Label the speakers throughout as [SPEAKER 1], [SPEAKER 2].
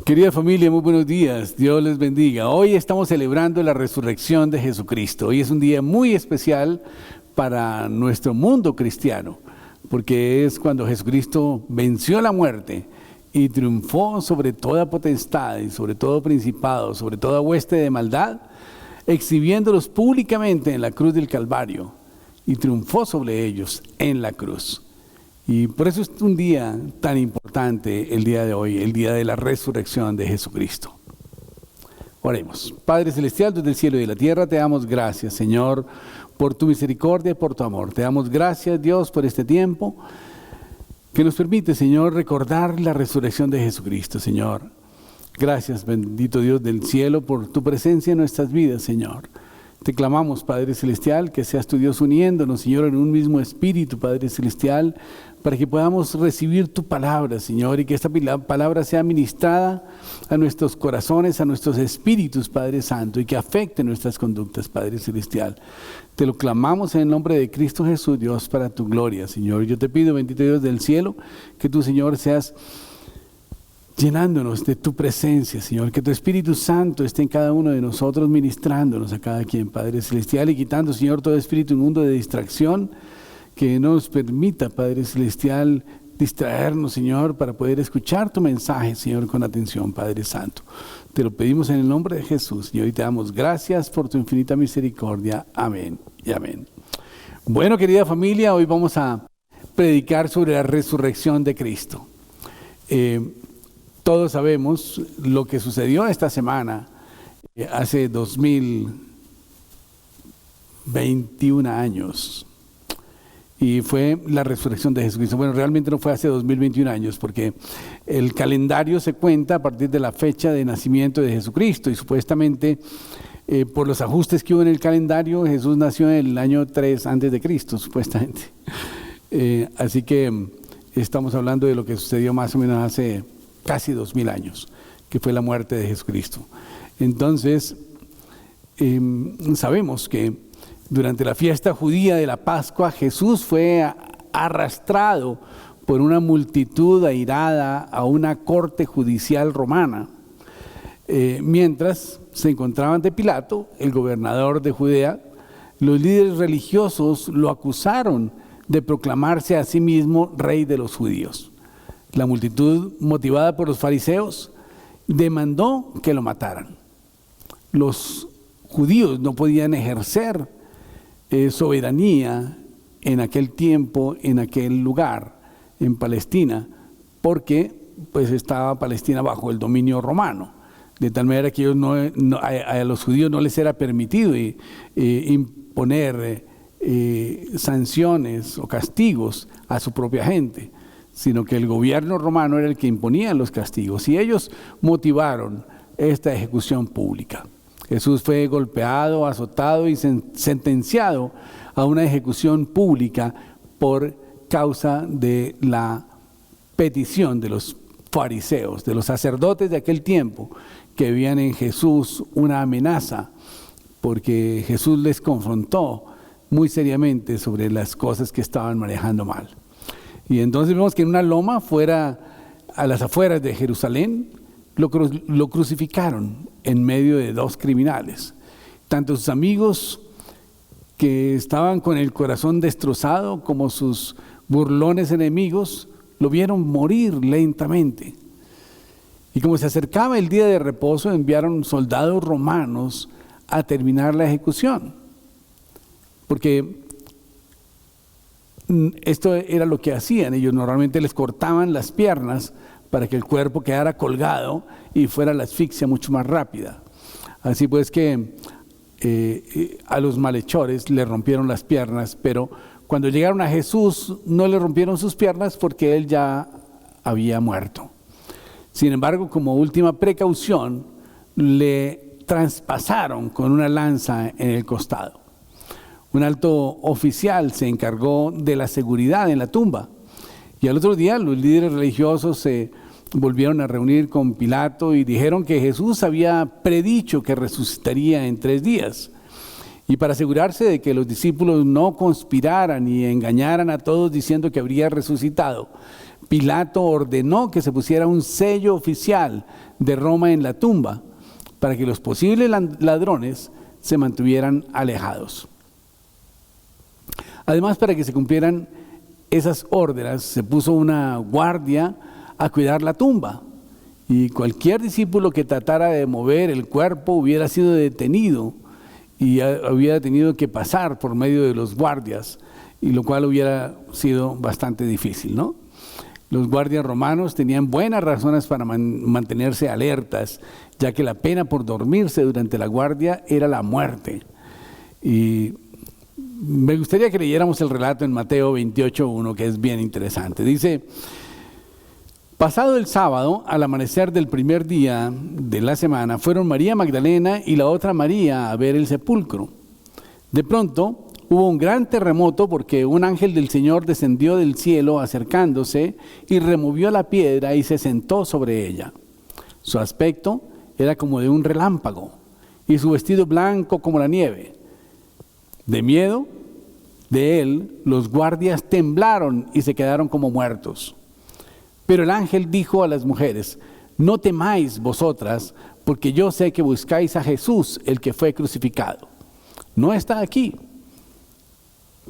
[SPEAKER 1] Querida familia, muy buenos días, Dios les bendiga. Hoy estamos celebrando la resurrección de Jesucristo. Hoy es un día muy especial para nuestro mundo cristiano, porque es cuando Jesucristo venció la muerte y triunfó sobre toda potestad y sobre todo principado, sobre toda hueste de maldad, exhibiéndolos públicamente en la cruz del Calvario, y triunfó sobre ellos en la cruz. Y por eso es un día tan importante el día de hoy, el día de la resurrección de Jesucristo. Oremos. Padre Celestial, desde el cielo y de la tierra, te damos gracias, Señor, por tu misericordia y por tu amor. Te damos gracias, Dios, por este tiempo que nos permite, Señor, recordar la resurrección de Jesucristo, Señor. Gracias, bendito Dios del cielo, por tu presencia en nuestras vidas, Señor. Te clamamos, Padre Celestial, que seas tu Dios uniéndonos, Señor, en un mismo espíritu, Padre Celestial, para que podamos recibir tu palabra, Señor, y que esta palabra sea ministrada a nuestros corazones, a nuestros espíritus, Padre Santo, y que afecte nuestras conductas, Padre Celestial. Te lo clamamos en el nombre de Cristo Jesús, Dios, para tu gloria, Señor. Yo te pido, bendito Dios del cielo, que tú, Señor, seas llenándonos de tu presencia, Señor, que tu Espíritu Santo esté en cada uno de nosotros, ministrándonos a cada quien, Padre Celestial, y quitando, Señor, todo espíritu inmundo de distracción, que no nos permita, Padre Celestial, distraernos, Señor, para poder escuchar tu mensaje, Señor, con atención, Padre Santo. Te lo pedimos en el nombre de Jesús, Señor, y te damos gracias por tu infinita misericordia. Amén y amén. Bueno, querida familia, hoy vamos a predicar sobre la resurrección de Cristo. Todos sabemos lo que sucedió esta semana, hace 2021 años, y fue la resurrección de Jesucristo. Bueno, realmente no fue hace 2021 años, porque el calendario se cuenta a partir de la fecha de nacimiento de Jesucristo, y supuestamente por los ajustes que hubo en el calendario, Jesús nació en el año 3 antes de Cristo, supuestamente. Así que estamos hablando de lo que sucedió más o menos hace casi 2000 años, que fue la muerte de Jesucristo. Entonces, sabemos que durante la fiesta judía de la Pascua, Jesús fue arrastrado por una multitud airada a una corte judicial romana, mientras se encontraba ante Pilato, el gobernador de Judea. Los líderes religiosos lo acusaron de proclamarse a sí mismo rey de los judíos. La multitud, motivada por los fariseos, demandó que lo mataran. Los judíos no podían ejercer soberanía en aquel tiempo, en aquel lugar, en Palestina, porque pues estaba Palestina bajo el dominio romano, de tal manera que ellos a los judíos no les era permitido imponer sanciones o castigos a su propia gente, sino que el gobierno romano era el que imponía los castigos, y ellos motivaron esta ejecución pública. Jesús fue golpeado, azotado y sentenciado a una ejecución pública por causa de la petición de los fariseos, de los sacerdotes de aquel tiempo, que veían en Jesús una amenaza, porque Jesús les confrontó muy seriamente sobre las cosas que estaban manejando mal. Y entonces vemos que en una loma a las afueras de Jerusalén, lo crucificaron en medio de dos criminales. Tanto sus amigos, que estaban con el corazón destrozado, como sus burlones enemigos, lo vieron morir lentamente. Y como se acercaba el día de reposo, enviaron soldados romanos a terminar la ejecución, porque esto era lo que hacían. Ellos normalmente les cortaban las piernas para que el cuerpo quedara colgado y fuera la asfixia mucho más rápida. Así pues que a los malhechores le rompieron las piernas, pero cuando llegaron a Jesús no le rompieron sus piernas porque él ya había muerto. Sin embargo, como última precaución, le traspasaron con una lanza en el costado. Un alto oficial se encargó de la seguridad en la tumba, y al otro día los líderes religiosos se volvieron a reunir con Pilato y dijeron que Jesús había predicho que resucitaría en 3 días. Y para asegurarse de que los discípulos no conspiraran y engañaran a todos diciendo que habría resucitado, Pilato ordenó que se pusiera un sello oficial de Roma en la tumba para que los posibles ladrones se mantuvieran alejados. Además, para que se cumplieran esas órdenes, se puso una guardia a cuidar la tumba, y cualquier discípulo que tratara de mover el cuerpo hubiera sido detenido y hubiera tenido que pasar por medio de los guardias, y lo cual hubiera sido bastante difícil, ¿no? Los guardias romanos tenían buenas razones para mantenerse alertas, ya que la pena por dormirse durante la guardia era la muerte. Y me gustaría que leyéramos el relato en Mateo 28:1, que es bien interesante. Dice: pasado el sábado, al amanecer del primer día de la semana, fueron María Magdalena y la otra María a ver el sepulcro. De pronto hubo un gran terremoto, porque un ángel del Señor descendió del cielo acercándose y removió la piedra y se sentó sobre ella. Su aspecto era como de un relámpago y su vestido blanco como la nieve. De miedo de él, los guardias temblaron y se quedaron como muertos. Pero el ángel dijo a las mujeres: no temáis vosotras, porque yo sé que buscáis a Jesús, el que fue crucificado. No está aquí,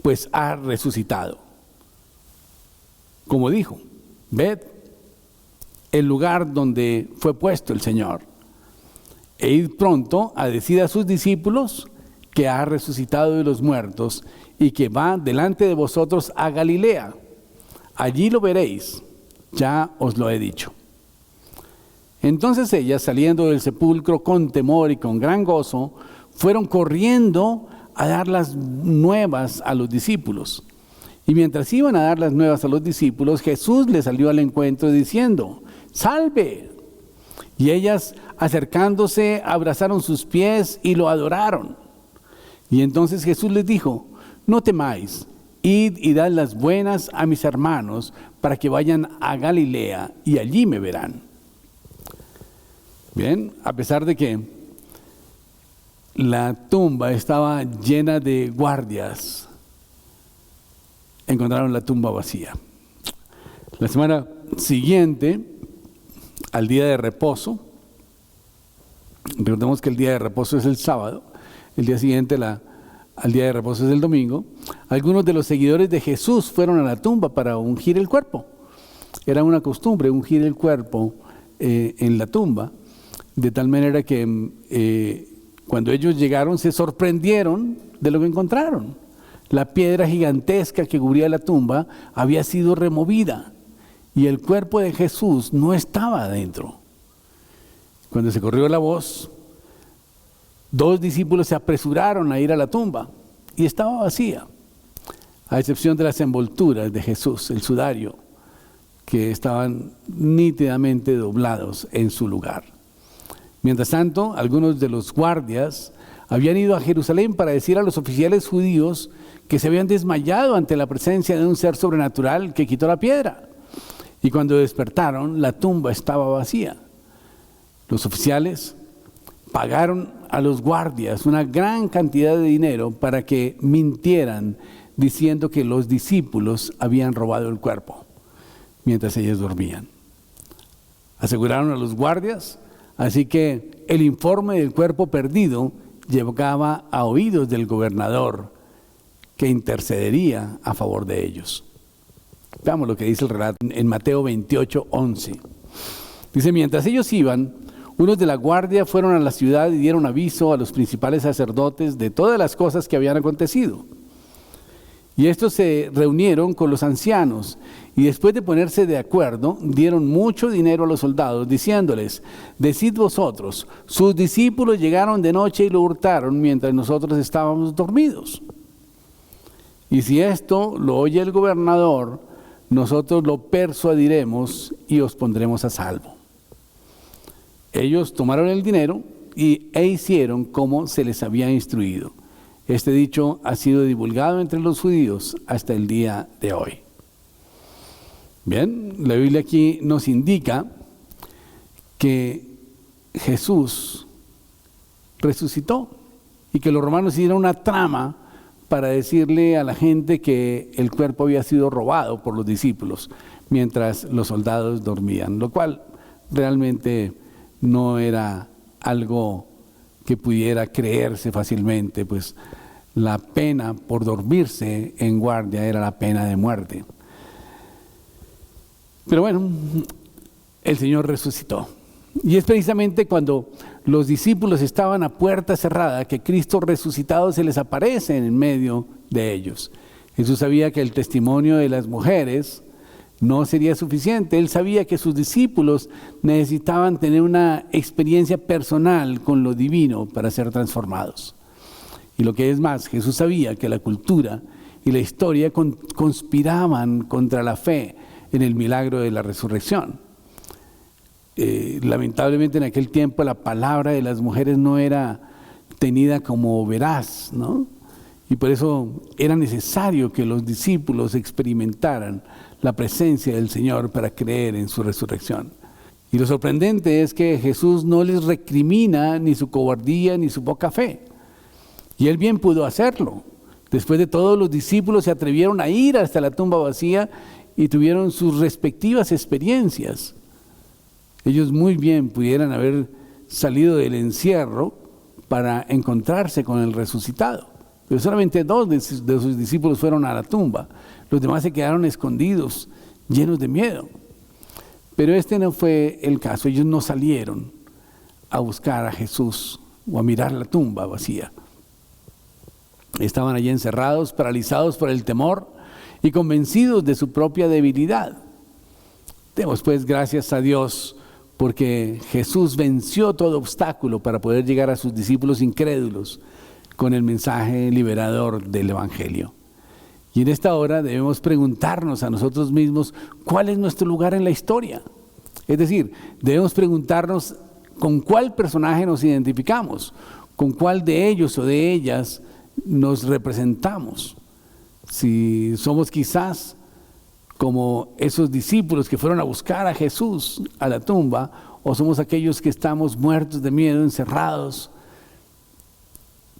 [SPEAKER 1] pues ha resucitado. Como dijo, ved el lugar donde fue puesto el Señor. E id pronto a decir a sus discípulos que ha resucitado de los muertos y que va delante de vosotros a Galilea. Allí lo veréis, ya os lo he dicho. Entonces ellas, saliendo del sepulcro con temor y con gran gozo, fueron corriendo a dar las nuevas a los discípulos. Y mientras iban a dar las nuevas a los discípulos, Jesús les salió al encuentro diciendo: ¡salve! Y ellas, acercándose, abrazaron sus pies y lo adoraron. Y entonces Jesús les dijo: no temáis, id y dad las buenas a mis hermanos, para que vayan a Galilea y allí me verán. Bien, a pesar de que la tumba estaba llena de guardias, encontraron la tumba vacía. La semana siguiente, al día de reposo, recordemos que el día de reposo es el sábado, el día siguiente al día de reposo es el domingo, algunos de los seguidores de Jesús fueron a la tumba para ungir el cuerpo. Era una costumbre ungir el cuerpo en la tumba, de tal manera que cuando ellos llegaron se sorprendieron de lo que encontraron. La piedra gigantesca que cubría la tumba había sido removida y el cuerpo de Jesús no estaba adentro. Cuando se corrió la voz, 2 discípulos se apresuraron a ir a la tumba y estaba vacía, a excepción de las envolturas de Jesús, el sudario, que estaban nítidamente doblados en su lugar. Mientras tanto, algunos de los guardias habían ido a Jerusalén para decir a los oficiales judíos que se habían desmayado ante la presencia de un ser sobrenatural que quitó la piedra. Y cuando despertaron, la tumba estaba vacía. Los oficiales pagaron a los guardias una gran cantidad de dinero para que mintieran diciendo que los discípulos habían robado el cuerpo mientras ellos dormían. Aseguraron a los guardias, así que el informe del cuerpo perdido llegaba a oídos del gobernador, que intercedería a favor de ellos. Veamos lo que dice el relato en Mateo 28:11. Dice: mientras ellos iban, unos de la guardia fueron a la ciudad y dieron aviso a los principales sacerdotes de todas las cosas que habían acontecido. Y estos se reunieron con los ancianos y después de ponerse de acuerdo, dieron mucho dinero a los soldados, diciéndoles: decid vosotros, sus discípulos llegaron de noche y lo hurtaron mientras nosotros estábamos dormidos. Y si esto lo oye el gobernador, nosotros lo persuadiremos y os pondremos a salvo. Ellos tomaron el dinero e hicieron como se les había instruido. Este dicho ha sido divulgado entre los judíos hasta el día de hoy. Bien, la Biblia aquí nos indica que Jesús resucitó. y que los romanos hicieron una trama para decirle a la gente que el cuerpo había sido robado por los discípulos mientras los soldados dormían, lo cual realmente no era algo que pudiera creerse fácilmente, pues la pena por dormirse en guardia era la pena de muerte. Pero bueno, el Señor resucitó. Y es precisamente cuando los discípulos estaban a puerta cerrada que Cristo resucitado se les aparece en medio de ellos. Jesús sabía que el testimonio de las mujeres no sería suficiente. Él sabía que sus discípulos necesitaban tener una experiencia personal con lo divino para ser transformados. Y lo que es más, Jesús sabía que la cultura y la historia conspiraban contra la fe en el milagro de la resurrección. Lamentablemente en aquel tiempo la palabra de las mujeres no era tenida como veraz, ¿no? Y por eso era necesario que los discípulos experimentaran la presencia del Señor para creer en su resurrección. Y lo sorprendente es que Jesús no les recrimina ni su cobardía ni su poca fe. Y Él bien pudo hacerlo. Después de todo, los discípulos se atrevieron a ir hasta la tumba vacía y tuvieron sus respectivas experiencias. Ellos muy bien pudieran haber salido del encierro para encontrarse con el resucitado. Pero solamente 2 de sus discípulos fueron a la tumba. Los demás se quedaron escondidos, llenos de miedo. Pero este no fue el caso. Ellos no salieron a buscar a Jesús o a mirar la tumba vacía. Estaban allí encerrados, paralizados por el temor y convencidos de su propia debilidad. Demos pues gracias a Dios porque Jesús venció todo obstáculo para poder llegar a sus discípulos incrédulos con el mensaje liberador del Evangelio. Y en esta hora debemos preguntarnos a nosotros mismos cuál es nuestro lugar en la historia. Es decir, debemos preguntarnos con cuál personaje nos identificamos, con cuál de ellos o de ellas nos representamos. Si somos quizás como esos discípulos que fueron a buscar a Jesús a la tumba, o somos aquellos que estamos muertos de miedo, encerrados,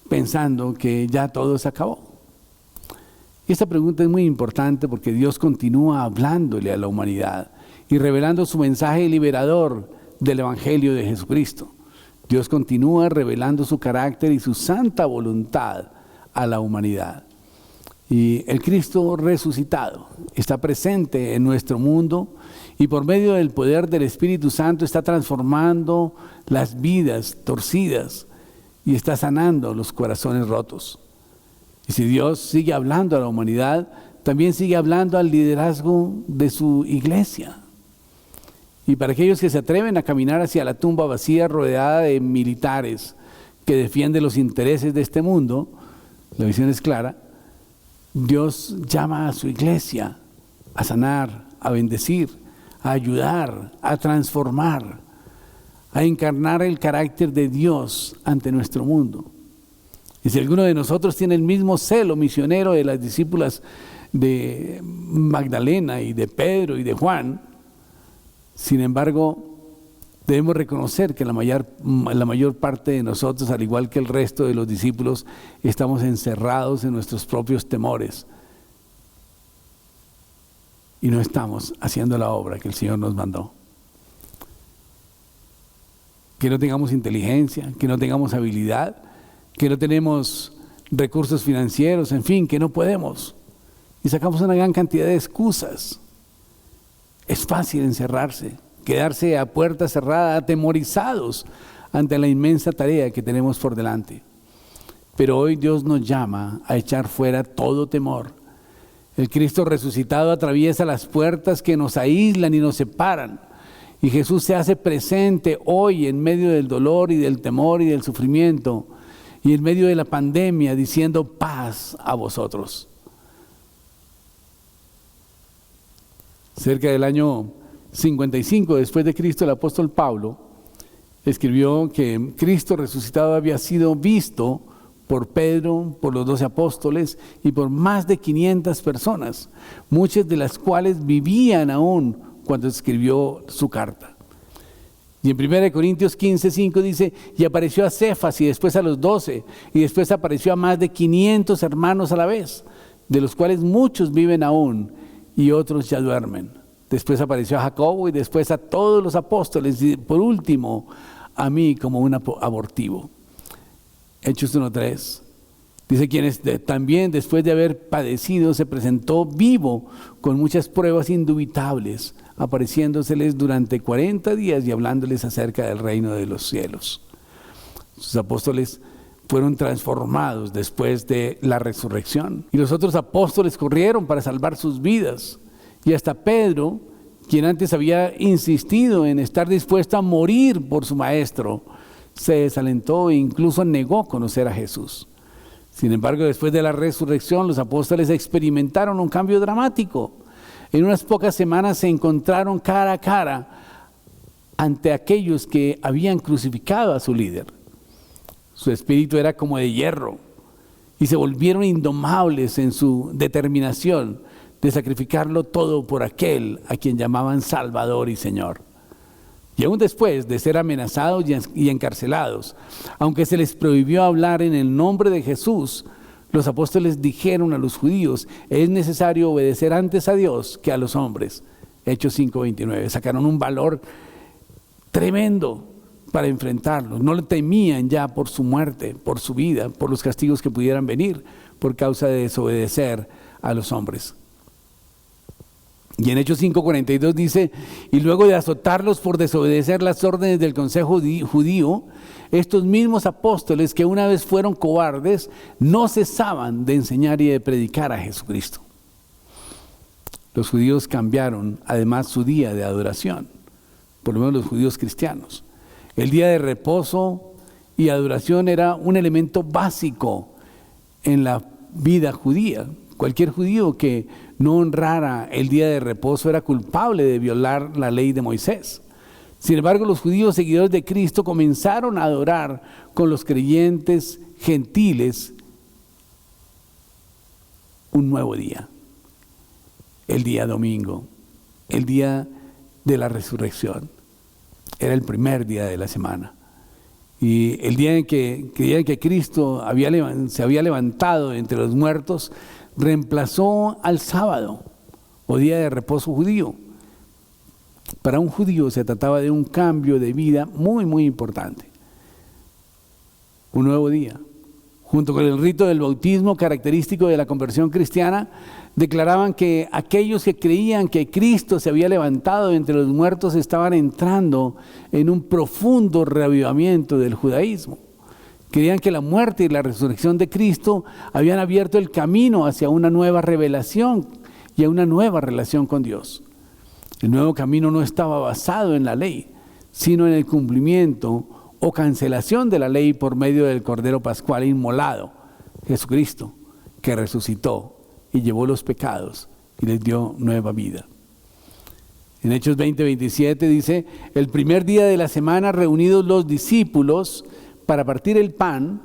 [SPEAKER 1] pensando que ya todo se acabó. Y esta pregunta es muy importante porque Dios continúa hablándole a la humanidad y revelando su mensaje liberador del Evangelio de Jesucristo. Dios continúa revelando su carácter y su santa voluntad a la humanidad. Y el Cristo resucitado está presente en nuestro mundo y por medio del poder del Espíritu Santo está transformando las vidas torcidas y está sanando los corazones rotos. Y si Dios sigue hablando a la humanidad, también sigue hablando al liderazgo de su iglesia. Y para aquellos que se atreven a caminar hacia la tumba vacía rodeada de militares que defienden los intereses de este mundo, la visión es clara. Dios llama a su iglesia a sanar, a bendecir, a ayudar, a transformar, a encarnar el carácter de Dios ante nuestro mundo. Y si alguno de nosotros tiene el mismo celo misionero de las discípulas de Magdalena y de Pedro y de Juan, sin embargo, debemos reconocer que la mayor parte de nosotros, al igual que el resto de los discípulos, estamos encerrados en nuestros propios temores y no estamos haciendo la obra que el Señor nos mandó. Que no tengamos inteligencia, que no tengamos habilidad, que no tenemos recursos financieros, en fin, que no podemos. Y sacamos una gran cantidad de excusas. Es fácil encerrarse, quedarse a puerta cerrada, atemorizados ante la inmensa tarea que tenemos por delante. Pero hoy Dios nos llama a echar fuera todo temor. El Cristo resucitado atraviesa las puertas que nos aíslan y nos separan. Y Jesús se hace presente hoy en medio del dolor y del temor y del sufrimiento y en medio de la pandemia diciendo paz a vosotros. Cerca del año 55 después de Cristo, el apóstol Pablo escribió que Cristo resucitado había sido visto por Pedro, por los 12 apóstoles y por más de 500 personas, muchas de las cuales vivían aún cuando escribió su carta. Y en 1 Corintios 15:5 dice, y apareció a Cefas y después a los 12, y después apareció a más de 500 hermanos a la vez, de los cuales muchos viven aún y otros ya duermen. Después apareció a Jacobo y después a todos los apóstoles y por último a mí como un abortivo. Hechos 1:3 dice, quienes también después de haber padecido se presentó vivo con muchas pruebas indubitables, apareciéndoseles durante 40 días y hablándoles acerca del reino de los cielos. Sus apóstoles fueron transformados después de la resurrección. Y los otros apóstoles corrieron para salvar sus vidas. Y hasta Pedro, quien antes había insistido en estar dispuesto a morir por su maestro, se desalentó e incluso negó conocer a Jesús. Sin embargo, después de la resurrección, los apóstoles experimentaron un cambio dramático. En unas pocas semanas se encontraron cara a cara ante aquellos que habían crucificado a su líder. Su espíritu era como de hierro y se volvieron indomables en su determinación de sacrificarlo todo por aquel a quien llamaban Salvador y Señor. Y aún después de ser amenazados y encarcelados, aunque se les prohibió hablar en el nombre de Jesús, los apóstoles dijeron a los judíos, es necesario obedecer antes a Dios que a los hombres. Hechos 5:29. Sacaron un valor tremendo para enfrentarlos. No le temían ya por su muerte, por su vida, por los castigos que pudieran venir por causa de desobedecer a los hombres. Y en Hechos 5:42 dice, y luego de azotarlos por desobedecer las órdenes del consejo judío, estos mismos apóstoles que una vez fueron cobardes, no cesaban de enseñar y de predicar a Jesucristo. Los judíos cambiaron además su día de adoración, por lo menos los judíos cristianos. El día de reposo y adoración era un elemento básico en la vida judía. Cualquier judío que no honrara el día de reposo era culpable de violar la ley de Moisés. Sin embargo, los judíos seguidores de Cristo comenzaron a adorar con los creyentes gentiles un nuevo día, el día domingo, el día de la resurrección. Era el primer día de la semana. Y el día en que creían que Cristo se había levantado entre los muertos, reemplazó al sábado o día de reposo judío. Para un judío se trataba de un cambio de vida muy, muy importante. Un nuevo día. Junto con el rito del bautismo característico de la conversión cristiana, declaraban que aquellos que creían que Cristo se había levantado entre los muertos estaban entrando en un profundo reavivamiento del judaísmo. Creían que la muerte y la resurrección de Cristo habían abierto el camino hacia una nueva revelación y a una nueva relación con Dios. El nuevo camino no estaba basado en la ley, sino en el cumplimiento o cancelación de la ley por medio del Cordero Pascual inmolado, Jesucristo, que resucitó y llevó los pecados y les dio nueva vida. En Hechos 20:27 dice, el primer día de la semana reunidos los discípulos para partir el pan,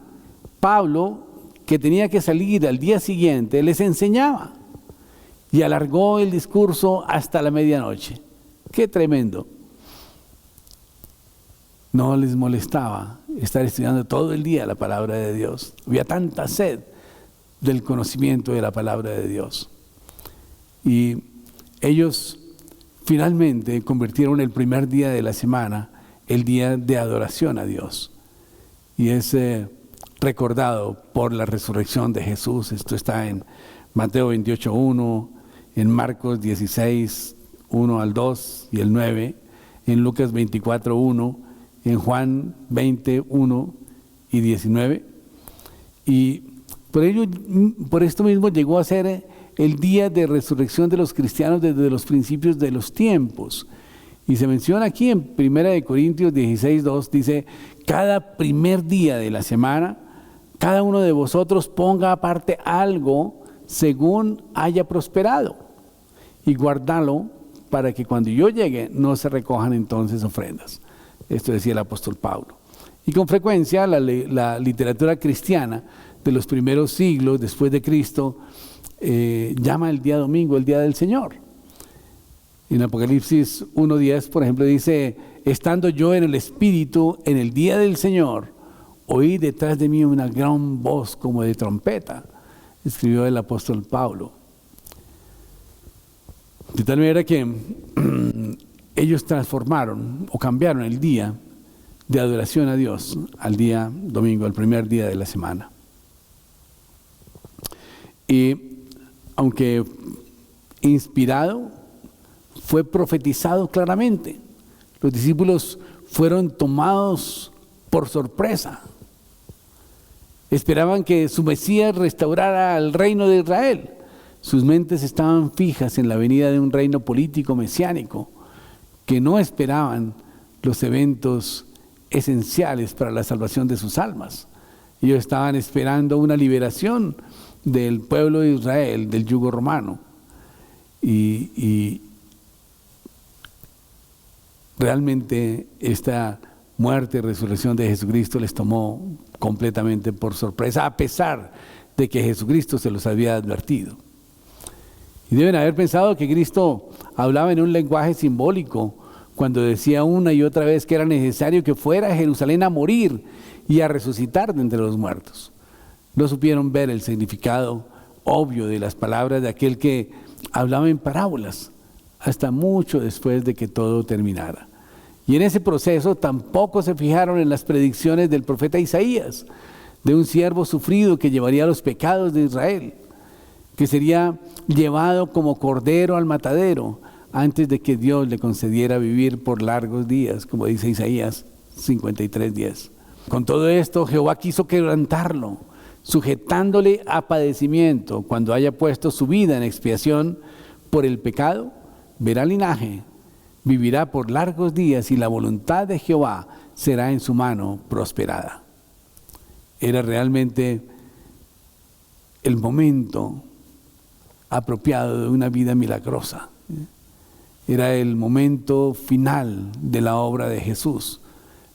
[SPEAKER 1] Pablo, que tenía que salir al día siguiente, les enseñaba y alargó el discurso hasta la medianoche. ¡Qué tremendo! No les molestaba estar estudiando todo el día la palabra de Dios. Había tanta sed del conocimiento de la palabra de Dios. Y ellos finalmente convirtieron el primer día de la semana el día de adoración a Dios. Y es recordado por la resurrección de Jesús. Esto está en Mateo 28:1, en Marcos 16:1 al 2 y el 9, en Lucas 24:1, en Juan 20:1 y 19. Y por esto mismo llegó a ser el día de resurrección de los cristianos desde los principios de los tiempos. Y se menciona aquí en 1 Corintios 16:2, dice, cada primer día de la semana, cada uno de vosotros ponga aparte algo según haya prosperado y guárdalo para que cuando yo llegue no se recojan entonces ofrendas. Esto decía el apóstol Pablo. Y con frecuencia la literatura cristiana de los primeros siglos después de Cristo llama el día domingo el día del Señor. En Apocalipsis 1:10, por ejemplo, dice: estando yo en el Espíritu en el día del Señor, oí detrás de mí una gran voz como de trompeta, escribió el apóstol Pablo. De tal manera que ellos transformaron o cambiaron el día de adoración a Dios al día domingo, al primer día de la semana. Y aunque inspirado, fue profetizado claramente. Los discípulos fueron tomados por sorpresa. Esperaban que su Mesías restaurara el reino de Israel. Sus mentes estaban fijas en la venida de un reino político mesiánico, que no esperaban los eventos esenciales para la salvación de sus almas. Ellos estaban esperando una liberación del pueblo de Israel, del yugo romano. Y realmente esta muerte y resurrección de Jesucristo les tomó completamente por sorpresa, a pesar de que Jesucristo se los había advertido. Y deben haber pensado que Cristo hablaba en un lenguaje simbólico cuando decía una y otra vez que era necesario que fuera a Jerusalén a morir y a resucitar de entre los muertos. No supieron ver el significado obvio de las palabras de aquel que hablaba en parábolas hasta mucho después de que todo terminara. Y en ese proceso tampoco se fijaron en las predicciones del profeta Isaías, de un siervo sufrido que llevaría los pecados de Israel, que sería llevado como cordero al matadero antes de que Dios le concediera vivir por largos días, como dice Isaías 53:10. Con todo esto, Jehová quiso quebrantarlo, sujetándole a padecimiento. Cuando haya puesto su vida en expiación por el pecado, verá linaje, vivirá por largos días y la voluntad de Jehová será en su mano prosperada. Era realmente el momento apropiado de una vida milagrosa. Era el momento final de la obra de Jesús,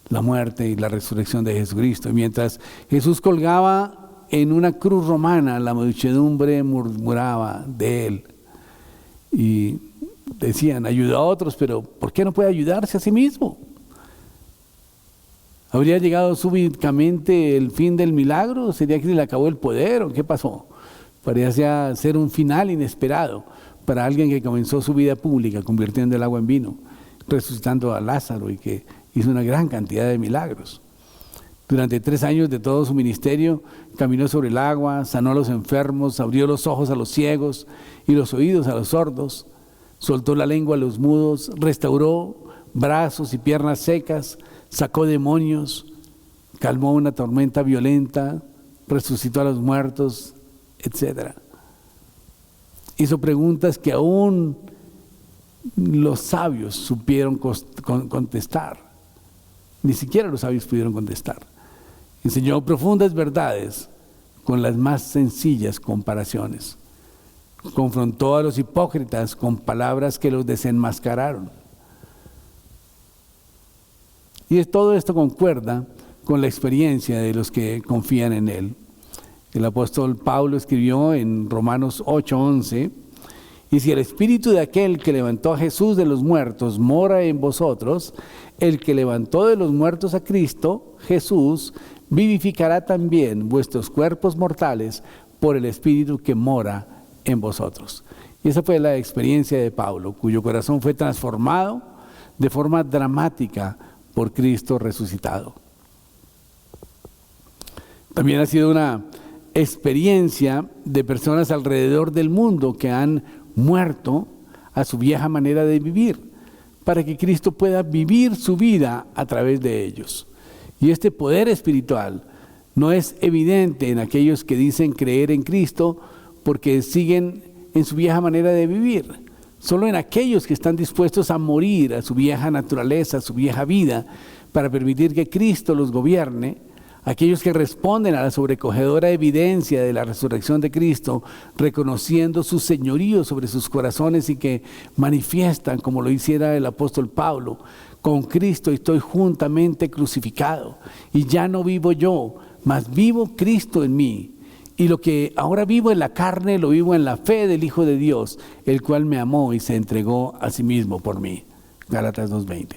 [SPEAKER 1] la muerte y la resurrección de Jesucristo. Y mientras Jesús colgaba en una cruz romana, la muchedumbre murmuraba de él y decían: ayuda a otros, pero ¿por qué no puede ayudarse a sí mismo? ¿Habría llegado súbitamente el fin del milagro? ¿Sería que se le acabó el poder o qué pasó? Parecía ser un final inesperado para alguien que comenzó su vida pública convirtiendo el agua en vino, resucitando a Lázaro y que hizo una gran cantidad de milagros. Durante 3 años de todo su ministerio, caminó sobre el agua, sanó a los enfermos, abrió los ojos a los ciegos y los oídos a los sordos, soltó la lengua a los mudos, restauró brazos y piernas secas, sacó demonios, calmó una tormenta violenta, resucitó a los muertos, etc. Hizo preguntas que aún los sabios supieron contestar. Ni siquiera los sabios pudieron contestar. Enseñó profundas verdades con las más sencillas comparaciones. Confrontó a los hipócritas con palabras que los desenmascararon. Y todo esto concuerda con la experiencia de los que confían en él. El apóstol Pablo escribió en Romanos 8:11: y si el espíritu de aquel que levantó a Jesús de los muertos mora en vosotros, el que levantó de los muertos a Cristo, Jesús, vivificará también vuestros cuerpos mortales por el espíritu que mora en vosotros. Y esa fue la experiencia de Pablo, cuyo corazón fue transformado de forma dramática por Cristo resucitado. También ha sido una experiencia de personas alrededor del mundo que han muerto a su vieja manera de vivir, para que Cristo pueda vivir su vida a través de ellos. Y este poder espiritual no es evidente en aquellos que dicen creer en Cristo porque siguen en su vieja manera de vivir. Solo en aquellos que están dispuestos a morir a su vieja naturaleza, a su vieja vida, para permitir que Cristo los gobierne. Aquellos que responden a la sobrecogedora evidencia de la resurrección de Cristo, reconociendo su señorío sobre sus corazones y que manifiestan, como lo hiciera el apóstol Pablo: con Cristo estoy juntamente crucificado, y ya no vivo yo, mas vivo Cristo en mí. Y lo que ahora vivo en la carne, lo vivo en la fe del Hijo de Dios, el cual me amó y se entregó a sí mismo por mí. Gálatas 2:20.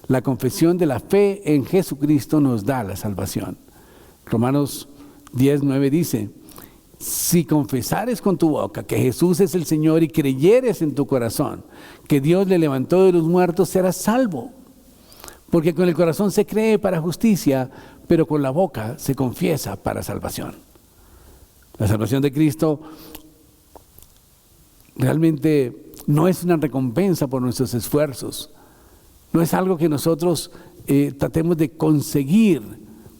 [SPEAKER 1] La confesión de la fe en Jesucristo nos da la salvación. Romanos 10:9 dice: si confesares con tu boca que Jesús es el Señor y creyeres en tu corazón que Dios le levantó de los muertos, serás salvo. Porque con el corazón se cree para justicia, pero con la boca se confiesa para salvación. La salvación de Cristo realmente no es una recompensa por nuestros esfuerzos. No es algo que nosotros tratemos de conseguir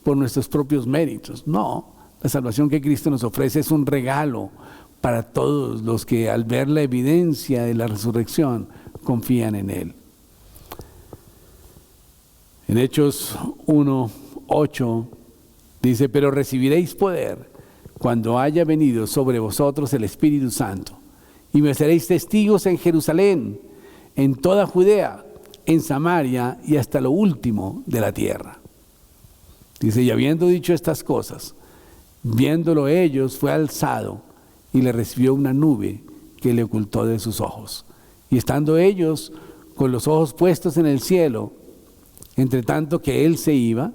[SPEAKER 1] por nuestros propios méritos. No, la salvación que Cristo nos ofrece es un regalo para todos los que al ver la evidencia de la resurrección confían en Él. En Hechos 1:8 dice: pero recibiréis poder cuando haya venido sobre vosotros el Espíritu Santo, y me seréis testigos en Jerusalén, en toda Judea, en Samaria y hasta lo último de la tierra. Dice: y habiendo dicho estas cosas, viéndolo ellos, fue alzado y le recibió una nube que le ocultó de sus ojos. Y estando ellos con los ojos puestos en el cielo, entre tanto que él se iba,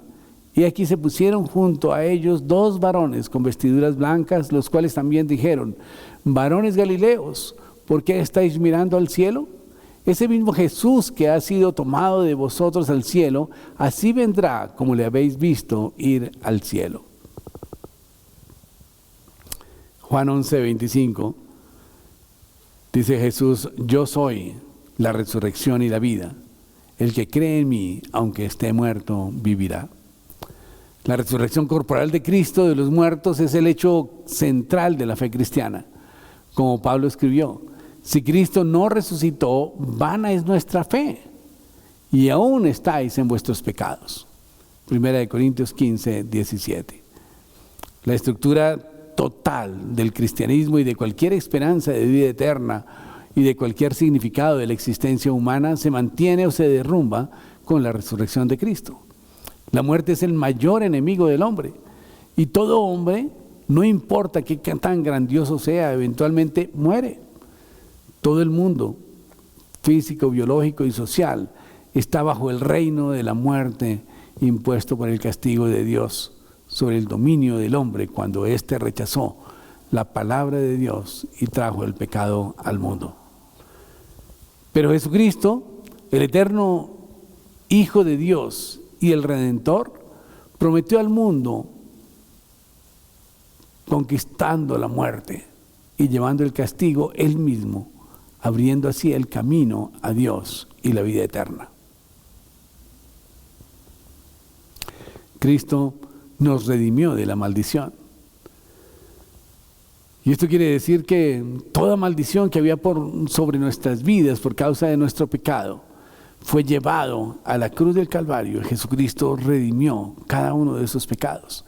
[SPEAKER 1] y aquí se pusieron junto a ellos 2 varones con vestiduras blancas, los cuales también dijeron: varones galileos, ¿por qué estáis mirando al cielo? Ese mismo Jesús que ha sido tomado de vosotros al cielo, así vendrá como le habéis visto ir al cielo. Juan 11:25 dice Jesús: yo soy la resurrección y la vida. El que cree en mí, aunque esté muerto, vivirá. La resurrección corporal de Cristo de los muertos es el hecho central de la fe cristiana. Como Pablo escribió: si Cristo no resucitó, vana es nuestra fe, y aún estáis en vuestros pecados. 1 Corintios 15:17. La estructura total del cristianismo y de cualquier esperanza de vida eterna y de cualquier significado de la existencia humana se mantiene o se derrumba con la resurrección de Cristo. La muerte es el mayor enemigo del hombre, y todo hombre, no importa qué tan grandioso sea, eventualmente muere. Todo el mundo, físico, biológico y social, está bajo el reino de la muerte impuesto por el castigo de Dios sobre el dominio del hombre cuando éste rechazó la palabra de Dios y trajo el pecado al mundo. Pero Jesucristo, el eterno Hijo de Dios y el Redentor, prometió al mundo conquistando la muerte y llevando el castigo él mismo, abriendo así el camino a Dios y la vida eterna. Cristo nos redimió de la maldición. Y esto quiere decir que toda maldición que había sobre nuestras vidas por causa de nuestro pecado fue llevado a la cruz del Calvario. Jesucristo redimió cada uno de esos pecados.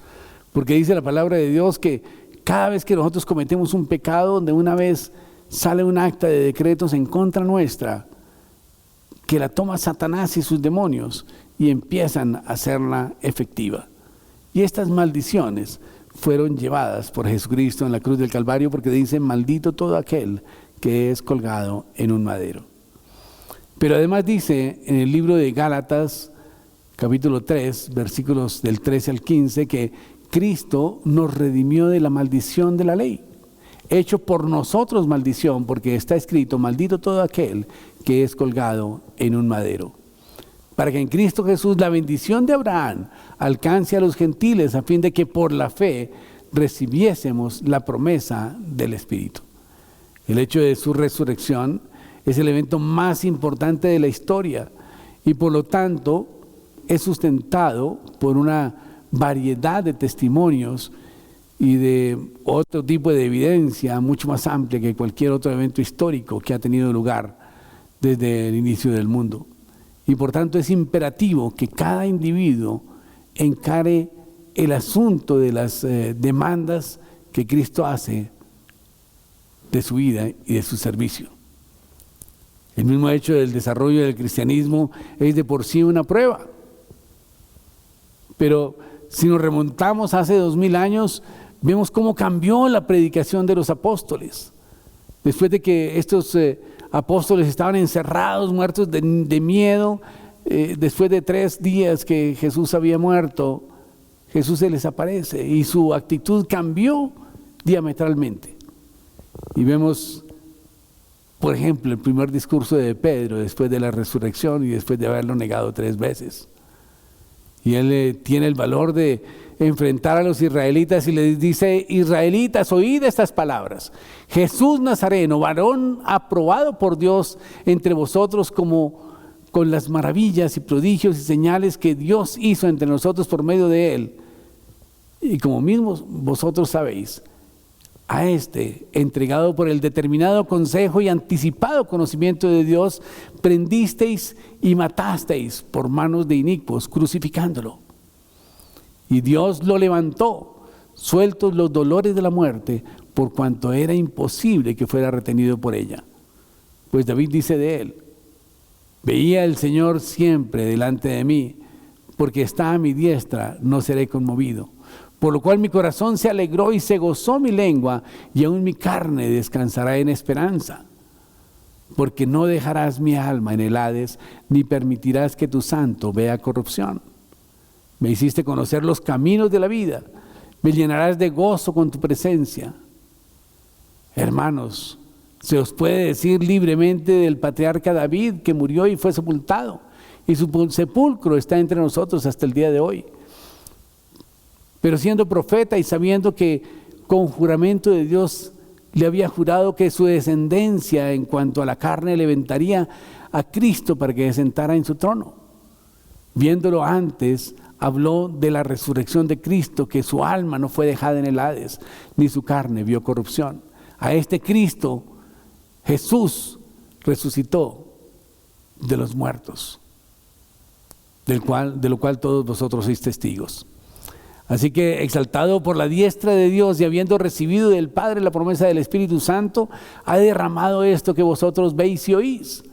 [SPEAKER 1] Porque dice la palabra de Dios que cada vez que nosotros cometemos un pecado, donde una vez sale un acta de decretos en contra nuestra, que la toma Satanás y sus demonios y empiezan a hacerla efectiva. Y estas maldiciones fueron llevadas por Jesucristo en la cruz del Calvario, porque dice: maldito todo aquel que es colgado en un madero. Pero además dice en el libro de Gálatas, capítulo 3, versículos del 13 al 15, que Cristo nos redimió de la maldición de la ley, hecho por nosotros maldición, porque está escrito: maldito todo aquel que es colgado en un madero. Para que en Cristo Jesús la bendición de Abraham alcance a los gentiles, a fin de que por la fe recibiésemos la promesa del Espíritu. El hecho de su resurrección es el evento más importante de la historia, y por lo tanto es sustentado por una variedad de testimonios y de otro tipo de evidencia mucho más amplia que cualquier otro evento histórico que ha tenido lugar desde el inicio del mundo. Y por tanto es imperativo que cada individuo encare el asunto de las demandas que Cristo hace de su vida y de su servicio. El mismo hecho del desarrollo del cristianismo es de por sí una prueba. Pero si nos remontamos hace 2000 años, vemos cómo cambió la predicación de los apóstoles. Después de que estos apóstoles estaban encerrados, muertos de miedo, después de 3 días que Jesús había muerto, Jesús se les aparece y su actitud cambió diametralmente. Y vemos, por ejemplo, el primer discurso de Pedro después de la resurrección y después de haberlo negado 3 veces. Y él tiene el valor de enfrentar a los israelitas y les dice: israelitas, oíd estas palabras. Jesús Nazareno, varón aprobado por Dios entre vosotros, como con las maravillas y prodigios y señales que Dios hizo entre nosotros por medio de él. Y como mismos vosotros sabéis, a este, entregado por el determinado consejo y anticipado conocimiento de Dios, prendisteis y matasteis por manos de inicuos, crucificándolo. Y Dios lo levantó, sueltos los dolores de la muerte, por cuanto era imposible que fuera retenido por ella. Pues David dice de él: veía el Señor siempre delante de mí, porque está a mi diestra, no seré conmovido. Por lo cual mi corazón se alegró y se gozó mi lengua, y aún mi carne descansará en esperanza. Porque no dejarás mi alma en el Hades, ni permitirás que tu santo vea corrupción. Me hiciste conocer los caminos de la vida, me llenarás de gozo con tu presencia. Hermanos, se os puede decir libremente del patriarca David, que murió y fue sepultado, y su sepulcro está entre nosotros hasta el día de hoy. Pero siendo profeta y sabiendo que con juramento de Dios le había jurado que su descendencia en cuanto a la carne levantaría a Cristo para que se sentara en su trono. Viéndolo antes, habló de la resurrección de Cristo, que su alma no fue dejada en el Hades, ni su carne vio corrupción. A este Cristo, Jesús resucitó de los muertos, de lo cual todos vosotros sois testigos. Así que, exaltado por la diestra de Dios y habiendo recibido del Padre la promesa del Espíritu Santo, ha derramado esto que vosotros veis y oís.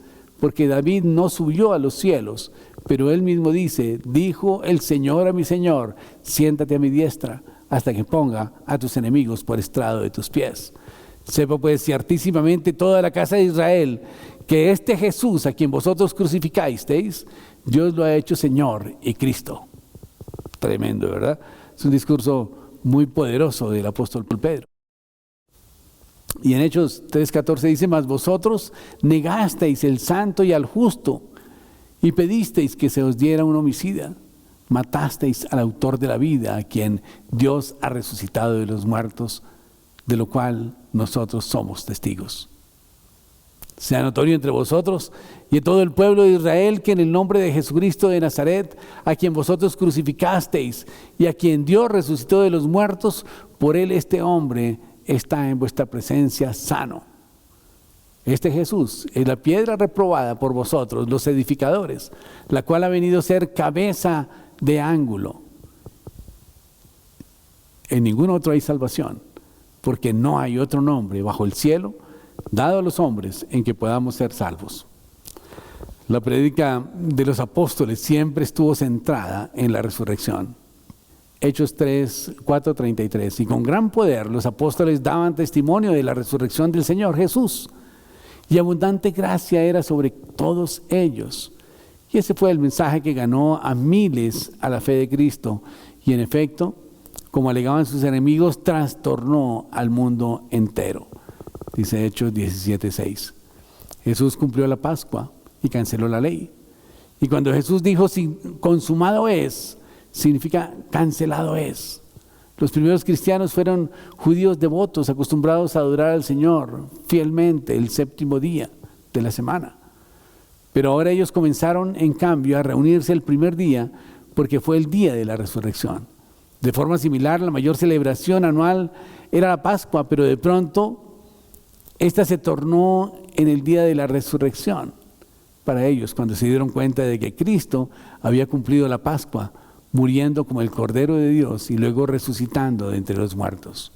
[SPEAKER 1] Porque David no subió a los cielos, pero él mismo dice: dijo el Señor a mi Señor, siéntate a mi diestra, hasta que ponga a tus enemigos por estrado de tus pies. Sepa pues ciertísimamente toda la casa de Israel, que este Jesús a quien vosotros crucificasteis, Dios lo ha hecho Señor y Cristo. Tremendo, ¿verdad? Es un discurso muy poderoso del apóstol Pedro. Y en Hechos 3:14 dice: mas vosotros negasteis el santo y al justo, y pedisteis que se os diera un homicida. Matasteis al autor de la vida, a quien Dios ha resucitado de los muertos, de lo cual nosotros somos testigos. Sea notorio entre vosotros y en todo el pueblo de Israel que en el nombre de Jesucristo de Nazaret, a quien vosotros crucificasteis y a quien Dios resucitó de los muertos, por él este hombre está en vuestra presencia sano. Este Jesús es la piedra reprobada por vosotros, los edificadores, la cual ha venido a ser cabeza de ángulo. En ningún otro hay salvación, porque no hay otro nombre bajo el cielo dado a los hombres en que podamos ser salvos. La prédica de los apóstoles siempre estuvo centrada en la resurrección. Hechos 4:33. Y con gran poder los apóstoles daban testimonio de la resurrección del Señor Jesús, y abundante gracia era sobre todos ellos. Y ese fue el mensaje que ganó a miles a la fe de Cristo, y en efecto, como alegaban sus enemigos, trastornó al mundo entero. Dice Hechos 17:6. Jesús cumplió la Pascua y canceló la ley. Y cuando Jesús dijo consumado es, significa cancelado es. Los primeros cristianos fueron judíos devotos, acostumbrados a adorar al Señor fielmente el 7º día de la semana. Pero ahora ellos comenzaron, en cambio, a reunirse el primer día, porque fue el día de la resurrección. De forma similar, la mayor celebración anual era la Pascua, pero de pronto esta se tornó en el día de la resurrección para ellos, cuando se dieron cuenta de que Cristo había cumplido la Pascua, muriendo como el Cordero de Dios y luego resucitando de entre los muertos.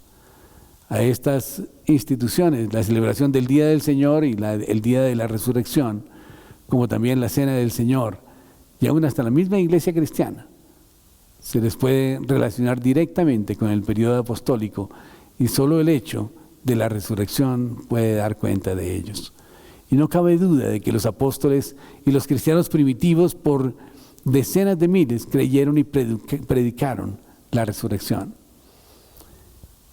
[SPEAKER 1] A estas instituciones, la celebración del Día del Señor y el Día de la se les puede relacionar directamente con el periodo apostólico y solo el hecho de la resurrección puede dar cuenta de ellos. Y no cabe duda de que los apóstoles y los cristianos primitivos por decenas de miles creyeron y predicaron la resurrección.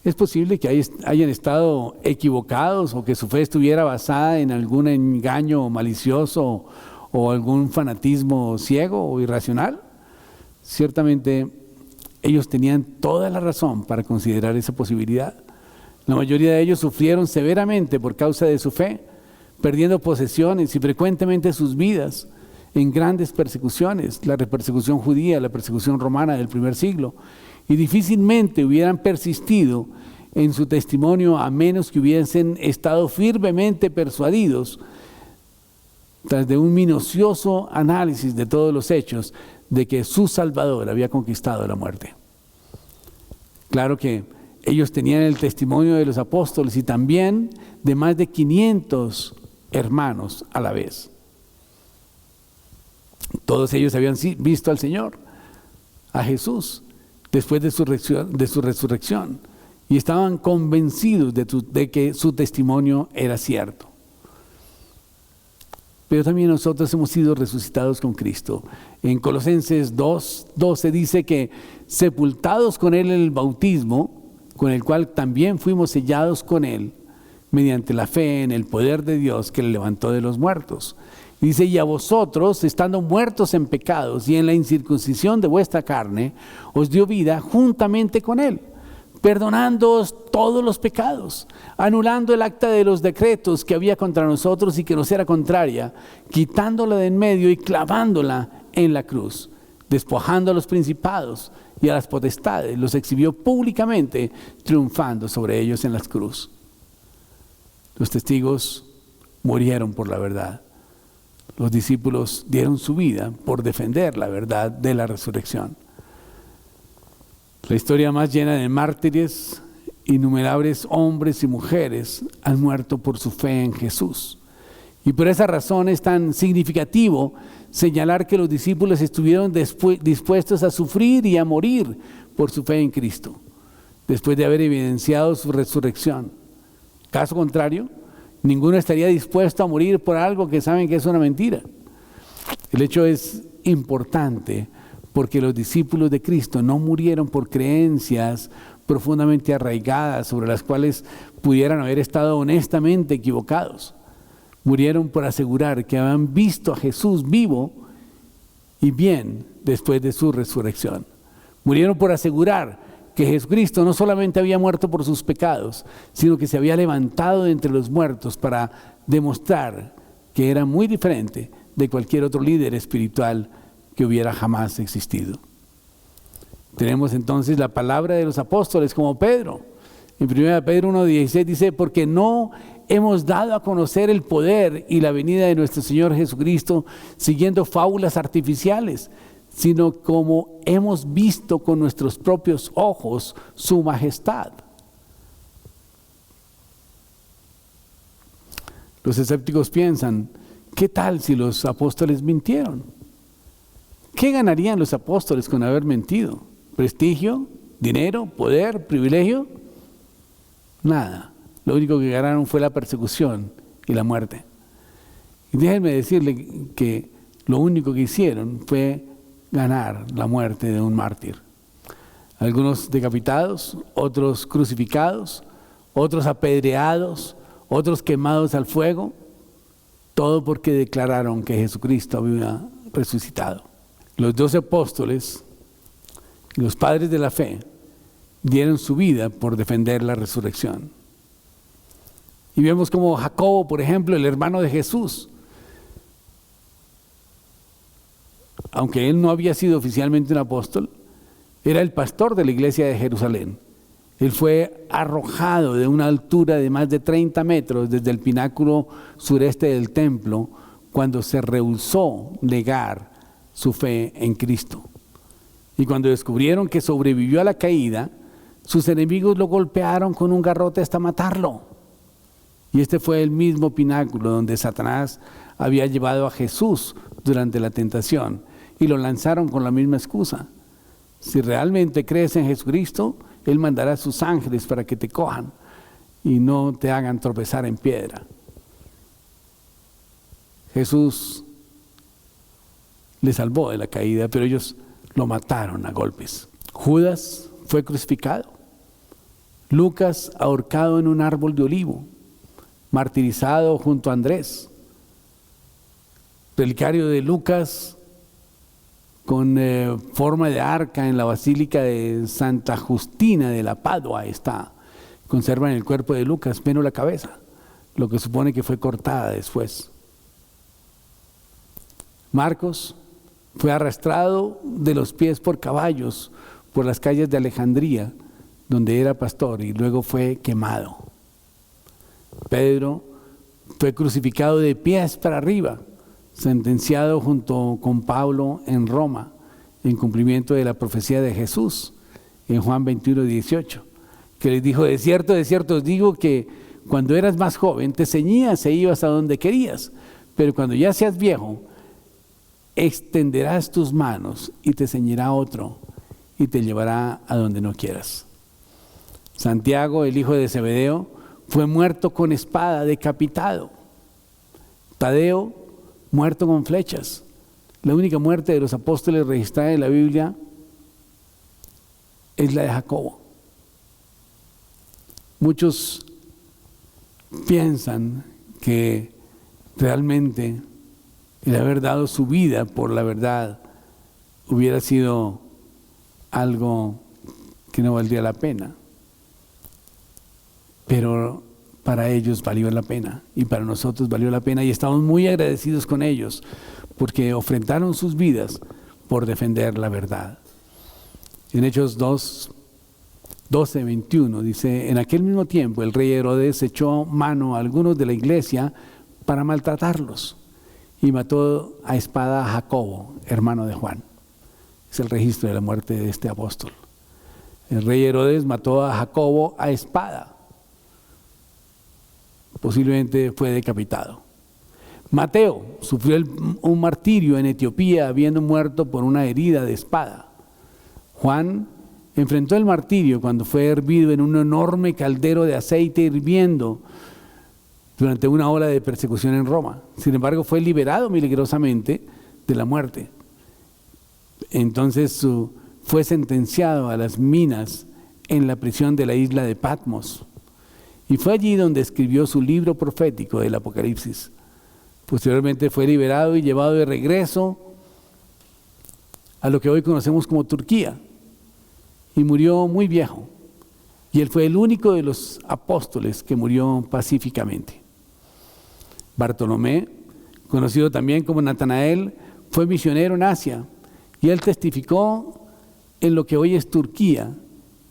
[SPEAKER 1] Es posible que hayan estado equivocados o que su fe estuviera basada en algún engaño malicioso o algún fanatismo ciego o irracional. Ciertamente ellos tenían toda la razón para considerar esa posibilidad. La mayoría de ellos sufrieron severamente por causa de su fe, perdiendo posesiones y frecuentemente sus vidas en grandes persecuciones, la persecución judía, la persecución romana del primer siglo, y difícilmente hubieran persistido en su testimonio a menos que hubiesen estado firmemente persuadidos, tras de un minucioso análisis de todos los hechos, de que su Salvador había conquistado la muerte. Claro que ellos tenían el testimonio de los apóstoles y también de más de 500 hermanos a la vez. Todos ellos habían visto al Señor, a Jesús, después de su resurrección, y estaban convencidos de que su testimonio era cierto. Pero también nosotros hemos sido resucitados con Cristo. En Colosenses 2:12 dice que sepultados con Él en el bautismo, con el cual también fuimos sellados con Él, mediante la fe en el poder de Dios que le levantó de los muertos. Y dice, y a vosotros, estando muertos en pecados y en la incircuncisión de vuestra carne, os dio vida juntamente con Él, perdonándoos todos los pecados, anulando el acta de los decretos que había contra nosotros y que nos era contraria, quitándola de en medio y clavándola en la cruz, despojando a los principados y a las potestades, los exhibió públicamente, triunfando sobre ellos en la cruz. Los testigos murieron por la verdad. Los discípulos dieron su vida por defender la verdad de la resurrección. La historia más llena de mártires, innumerables hombres y mujeres han muerto por su fe en Jesús. Y por esa razón es tan significativo señalar que los discípulos estuvieron dispuestos a sufrir y a morir por su fe en Cristo, después de haber evidenciado su resurrección. Caso contrario, ninguno estaría dispuesto a morir por algo que saben que es una mentira. El hecho es importante porque los discípulos de Cristo no murieron por creencias profundamente arraigadas sobre las cuales pudieran haber estado honestamente equivocados. Murieron por asegurar que habían visto a Jesús vivo y bien después de su resurrección. Murieron por asegurar que Jesucristo no solamente había muerto por sus pecados, sino que se había levantado de entre los muertos para demostrar que era muy diferente de cualquier otro líder espiritual que hubiera jamás existido. Tenemos entonces la palabra de los apóstoles como Pedro. En 1 Pedro 1:16 dice, porque no hemos dado a conocer el poder y la venida de nuestro Señor Jesucristo siguiendo fábulas artificiales, sino como hemos visto con nuestros propios ojos su majestad. Los escépticos piensan, ¿qué tal si los apóstoles mintieron? ¿Qué ganarían los apóstoles con haber mentido? ¿Prestigio? ¿Dinero? ¿Poder? ¿Privilegio? Nada. Lo único que ganaron fue la persecución y la muerte. Y déjenme decirle que lo único que hicieron fue ganar la muerte de un mártir. Algunos decapitados, otros crucificados, otros apedreados, otros quemados al fuego, todo porque declararon que Jesucristo había resucitado. Los 12 apóstoles, los padres de la fe, dieron su vida por defender la resurrección. Y vemos como Jacobo, por ejemplo, el hermano de Jesús, aunque él no había sido oficialmente un apóstol, era el pastor de la iglesia de Jerusalén. Él fue arrojado de una altura de más de 30 metros desde el pináculo sureste del templo cuando se rehusó negar su fe en Cristo. Y cuando descubrieron que sobrevivió a la caída, sus enemigos lo golpearon con un garrote hasta matarlo. Y este fue el mismo pináculo donde Satanás había llevado a Jesús durante la tentación y lo lanzaron con la misma excusa. Si realmente crees en Jesucristo, Él mandará a sus ángeles para que te cojan y no te hagan tropezar en piedra. Jesús le salvó de la caída, pero ellos lo mataron a golpes. Judas fue crucificado. Lucas ahorcado en un árbol de olivo, martirizado junto a Andrés. Relicario de Lucas con forma de arca en la Basílica de Santa Justina de la Padua está. Conservan el cuerpo de Lucas, menos la cabeza, lo que supone que fue cortada después. Marcos fue arrastrado de los pies por caballos por las calles de Alejandría, donde era pastor, y luego fue quemado. Pedro fue crucificado de pies para arriba, sentenciado junto con Pablo en Roma, en cumplimiento de la profecía de Jesús en Juan 21:18, que les dijo: de cierto os digo que cuando eras más joven te ceñías e ibas a donde querías, pero cuando ya seas viejo, extenderás tus manos y te ceñirá otro y te llevará a donde no quieras. Santiago, el hijo de Zebedeo, fue muerto con espada, decapitado. Tadeo, muerto con flechas. La única muerte de los apóstoles registrada en la Biblia es la de Jacobo. Muchos piensan que realmente el haber dado su vida por la verdad hubiera sido algo que no valdría la pena. Pero para ellos valió la pena y para nosotros valió la pena, y estamos muy agradecidos con ellos porque ofrendaron sus vidas por defender la verdad. En Hechos 12:21 dice: en aquel mismo tiempo el rey Herodes echó mano a algunos de la iglesia para maltratarlos y mató a espada a Jacobo, hermano de Juan. Es el registro de la muerte de este apóstol. El rey Herodes mató a Jacobo a espada. Posiblemente fue decapitado. Mateo sufrió un martirio en Etiopía, habiendo muerto por una herida de espada. Juan enfrentó el martirio cuando fue hervido en un enorme caldero de aceite hirviendo durante una ola de persecución en Roma. Sin embargo, fue liberado milagrosamente de la muerte. Entonces fue sentenciado a las minas en la prisión de la isla de Patmos. Y fue allí donde escribió su libro profético del Apocalipsis. Posteriormente fue liberado y llevado de regreso a lo que hoy conocemos como Turquía. Y murió muy viejo. Y él fue el único de los apóstoles que murió pacíficamente. Bartolomé, conocido también como Natanael, fue misionero en Asia. Y él testificó en lo que hoy es Turquía.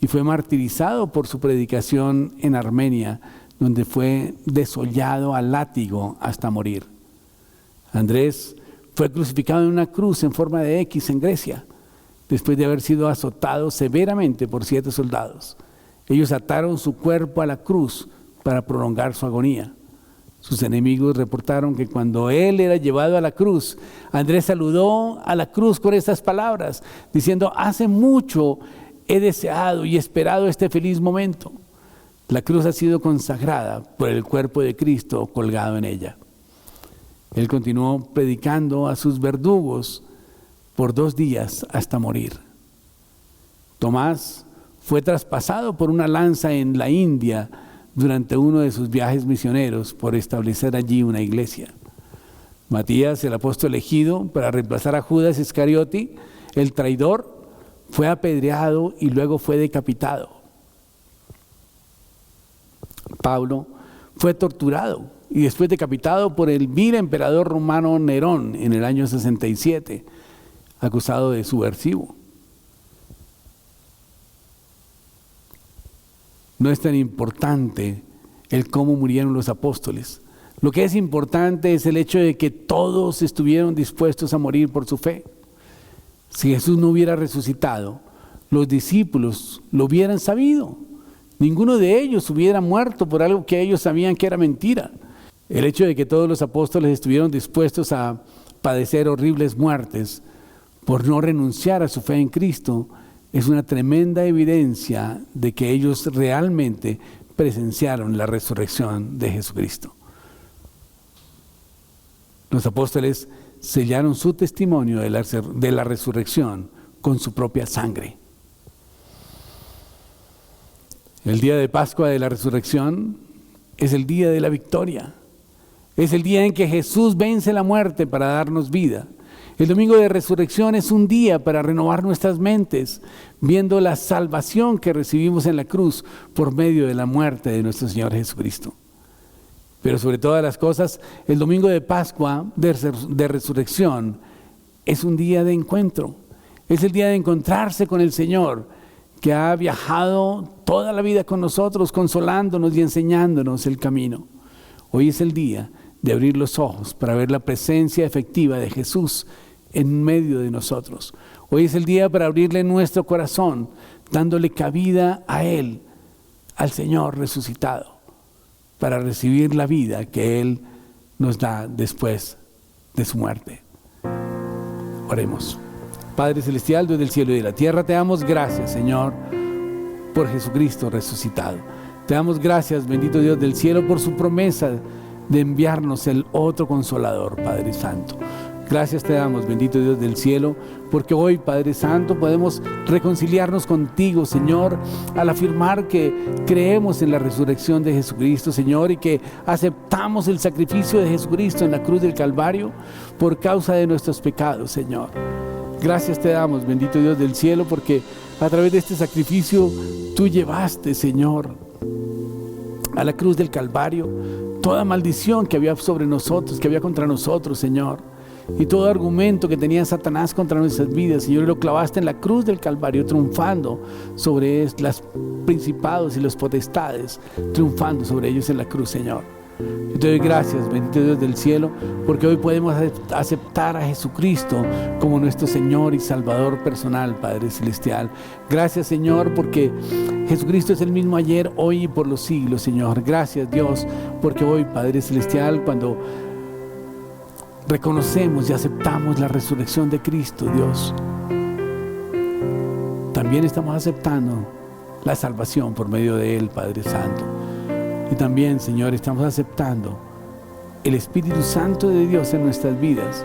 [SPEAKER 1] Y fue martirizado por su predicación en Armenia, donde fue desollado a látigo hasta morir. Andrés fue crucificado en una cruz en forma de X en Grecia, después de haber sido azotado severamente por 7 soldados. Ellos ataron su cuerpo a la cruz para prolongar su agonía. Sus enemigos reportaron que cuando él era llevado a la cruz, Andrés saludó a la cruz con estas palabras, diciendo: hace mucho he deseado y esperado este feliz momento. La cruz ha sido consagrada por el cuerpo de Cristo colgado en ella. Él continuó predicando a sus verdugos por 2 días hasta morir. Tomás fue traspasado por una lanza en la India durante uno de sus viajes misioneros por establecer allí una iglesia. Matías, el apóstol elegido para reemplazar a Judas Iscariote, el traidor, fue apedreado y luego fue decapitado. Pablo fue torturado y después decapitado por el vil emperador romano Nerón en el año 67, acusado de subversivo. No es tan importante el cómo murieron los apóstoles. Lo que es importante es el hecho de que todos estuvieron dispuestos a morir por su fe. Si Jesús no hubiera resucitado, los discípulos lo hubieran sabido. Ninguno de ellos hubiera muerto por algo que ellos sabían que era mentira. El hecho de que todos los apóstoles estuvieron dispuestos a padecer horribles muertes por no renunciar a su fe en Cristo es una tremenda evidencia de que ellos realmente presenciaron la resurrección de Jesucristo. Los apóstoles sellaron su testimonio de la resurrección con su propia sangre. El día de Pascua de la resurrección es el día de la victoria. Es el día en que Jesús vence la muerte para darnos vida. El domingo de resurrección es un día para renovar nuestras mentes, viendo la salvación que recibimos en la cruz por medio de la muerte de nuestro Señor Jesucristo. Pero sobre todas las cosas, el domingo de Pascua de resurrección es un día de encuentro. Es el día de encontrarse con el Señor, que ha viajado toda la vida con nosotros, consolándonos y enseñándonos el camino. Hoy es el día de abrir los ojos para ver la presencia efectiva de Jesús en medio de nosotros. Hoy es el día para abrirle nuestro corazón, dándole cabida a Él, al Señor resucitado, para recibir la vida que Él nos da después de su muerte. Oremos. Padre Celestial, Dios del cielo y de la tierra, te damos gracias, Señor, por Jesucristo resucitado. Te damos gracias, bendito Dios del cielo, por su promesa de enviarnos el otro Consolador, Padre Santo. Gracias te damos, bendito Dios del cielo, porque hoy, Padre Santo, podemos reconciliarnos contigo, Señor, al afirmar que creemos en la resurrección de Jesucristo, Señor, y que aceptamos el sacrificio de Jesucristo en la cruz del Calvario por causa de nuestros pecados, Señor. Gracias te damos, bendito Dios del cielo, porque a través de este sacrificio tú llevaste, Señor, a la cruz del Calvario toda maldición que había sobre nosotros, que había contra nosotros, Señor. Y todo argumento que tenía Satanás contra nuestras vidas, Señor, lo clavaste en la cruz del Calvario, triunfando sobre los principados y los potestades, triunfando sobre ellos en la cruz, Señor. Y te doy gracias, bendito Dios del cielo, porque hoy podemos aceptar a Jesucristo como nuestro Señor y Salvador personal, Padre Celestial. Gracias, Señor, porque Jesucristo es el mismo ayer, hoy y por los siglos, Señor. Gracias, Dios, porque hoy, Padre Celestial, cuando reconocemos y aceptamos la resurrección de Cristo, Dios, también estamos aceptando la salvación por medio de Él, Padre Santo. Y también, Señor, estamos aceptando el Espíritu Santo de Dios en nuestras vidas,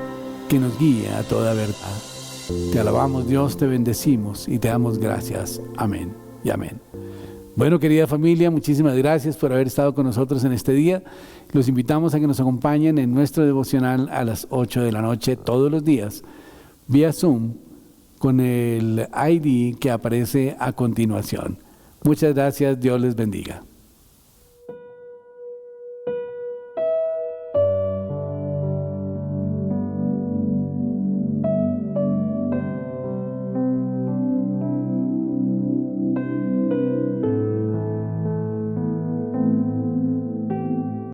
[SPEAKER 1] que nos guía a toda verdad. Te alabamos, Dios, te bendecimos y te damos gracias. Amén y amén. Bueno, querida familia, muchísimas gracias por haber estado con nosotros en este día. Los invitamos a que nos acompañen en nuestro devocional a las 8 de la noche todos los días, vía Zoom, con el ID que aparece a continuación. Muchas gracias, Dios les bendiga.